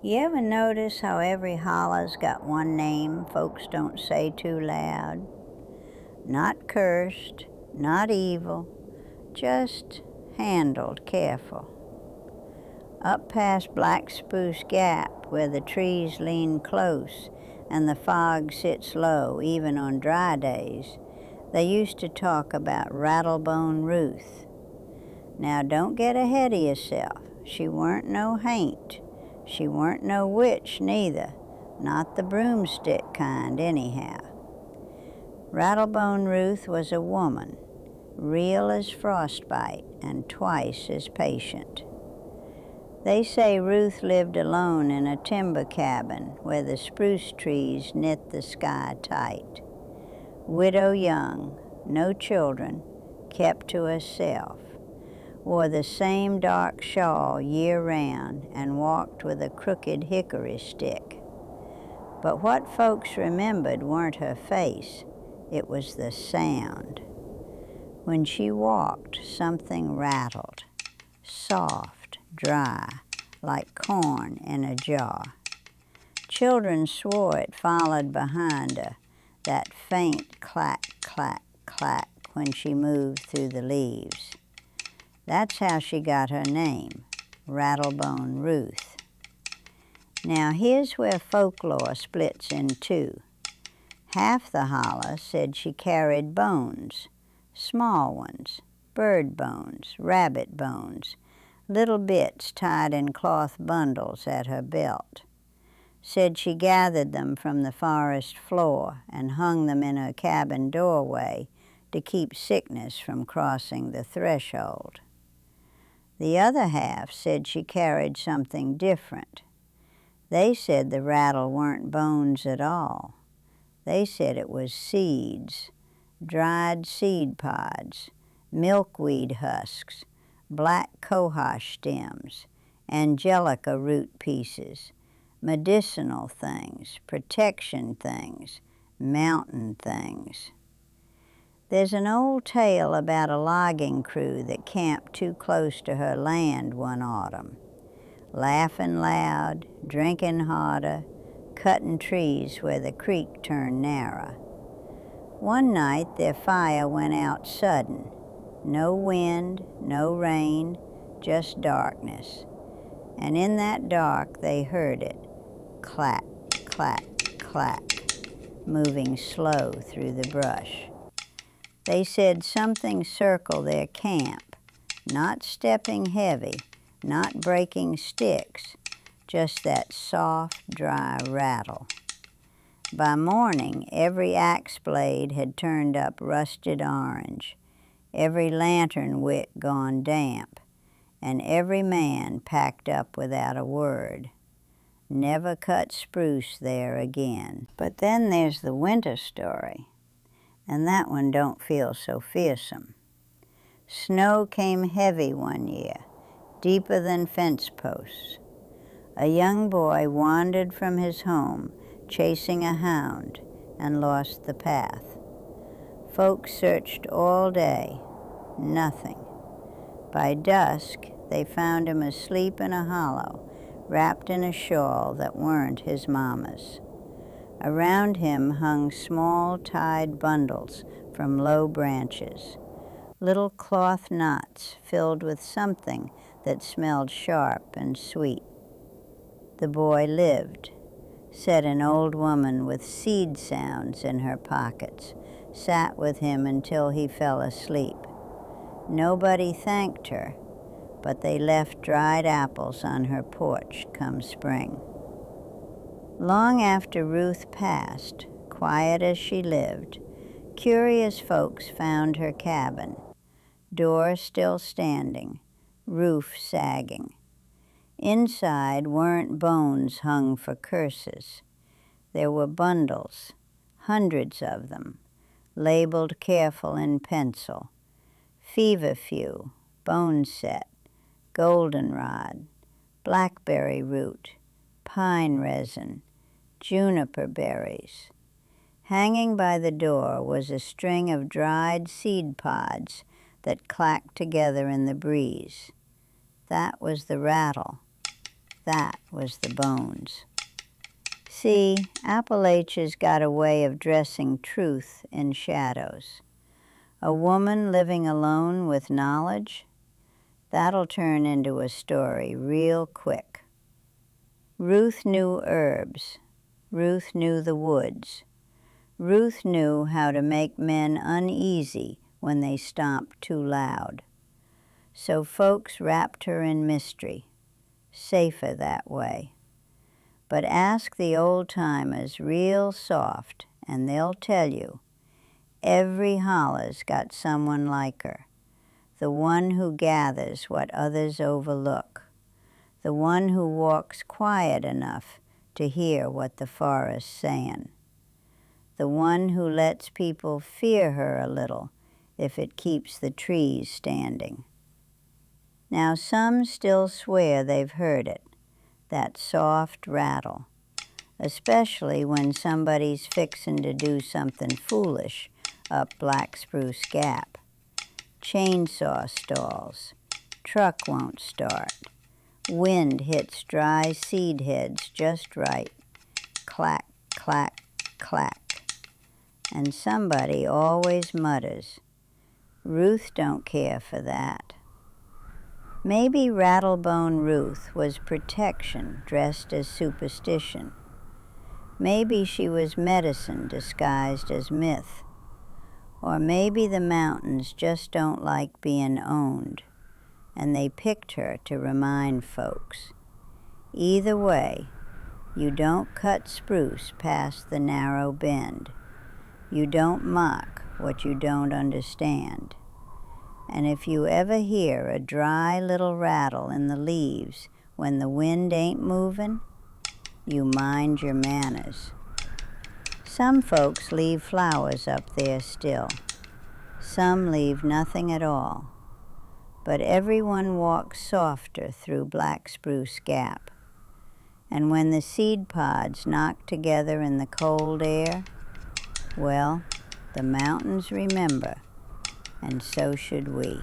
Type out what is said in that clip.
You ever notice how every hollow's got one name folks don't say too loud? Not cursed, not evil, just handled careful. Up past Black Spruce Gap, where the trees lean close and the fog sits low even on dry days, they used to talk about Rattlebone Ruth. Now don't get ahead of yourself. She weren't no haint. She weren't no witch neither, not the broomstick kind anyhow. Rattlebone Ruth was a woman, real as frostbite and twice as patient. They say Ruth lived alone in a timber cabin where the spruce trees knit the sky tight. Widow young, no children, kept to herself, wore the same dark shawl year-round and walked with a crooked hickory stick. But what folks remembered weren't her face, it was the sound. When she walked, something rattled, soft, dry, like corn in a jar. Children swore it followed behind her, that faint clack, clack, clack when she moved through the leaves. That's how she got her name, Rattlebone Ruth. Now here's where folklore splits in two. Half the holler said she carried bones, small ones, bird bones, rabbit bones, little bits tied in cloth bundles at her belt. Said she gathered them from the forest floor and hung them in her cabin doorway to keep sickness from crossing the threshold. The other half said she carried something different. They said the rattle weren't bones at all. They said it was seeds, dried seed pods, milkweed husks, black cohosh stems, angelica root pieces, medicinal things, protection things, mountain things. There's an old tale about a logging crew that camped too close to her land one autumn, laughing loud, drinking harder, cutting trees where the creek turned narrow. One night their fire went out sudden. No wind, no rain, just darkness. And in that dark they heard it, clack, clack, clack, moving slow through the brush. They said something circled their camp, not stepping heavy, not breaking sticks, just that soft, dry rattle. By morning, every axe blade had turned up rusted orange, every lantern wick gone damp, and every man packed up without a word. Never cut spruce there again. But then there's the winter story, and that one don't feel so fearsome. Snow came heavy one year, deeper than fence posts. A young boy wandered from his home, chasing a hound, and lost the path. Folks searched all day, nothing. By dusk, they found him asleep in a hollow, wrapped in a shawl that weren't his mama's. Around him hung small tied bundles from low branches, little cloth knots filled with something that smelled sharp and sweet. The boy lived, said an old woman with seed sounds in her pockets, sat with him until he fell asleep. Nobody thanked her, but they left dried apples on her porch come spring. Long after Ruth passed, quiet as she lived, curious folks found her cabin, door still standing, roof sagging. Inside weren't bones hung for curses. There were bundles, hundreds of them, labeled careful in pencil. Feverfew, bone set, goldenrod, blackberry root, pine resin, juniper berries. Hanging by the door was a string of dried seed pods that clacked together in the breeze. That was the rattle. That was the bones. See, Appalachia's got a way of dressing truth in shadows. A woman living alone with knowledge, that'll turn into a story real quick. Ruth knew herbs. Ruth knew the woods. Ruth knew how to make men uneasy when they stomped too loud. So folks wrapped her in mystery, safer that way. But ask the old-timers real soft, and they'll tell you, every holler's got someone like her, the one who gathers what others overlook, the one who walks quiet enough to hear what the forest's saying, the one who lets people fear her a little if it keeps the trees standing. Now some still swear they've heard it, that soft rattle, especially when somebody's fixin' to do something foolish up Black Spruce Gap. Chainsaw stalls, truck won't start, wind hits dry seed heads just right, clack, clack, clack. And somebody always mutters, Ruth don't care for that. Maybe Rattlebone Ruth was protection dressed as superstition. Maybe she was medicine disguised as myth. Or maybe the mountains just don't like being owned, and they picked her to remind folks. Either way, you don't cut spruce past the narrow bend. You don't mock what you don't understand. And if you ever hear a dry little rattle in the leaves when the wind ain't moving, you mind your manners. Some folks leave flowers up there still. Some leave nothing at all. But everyone walks softer through Black Spruce Gap. And when the seed pods knock together in the cold air, well, the mountains remember, and so should we.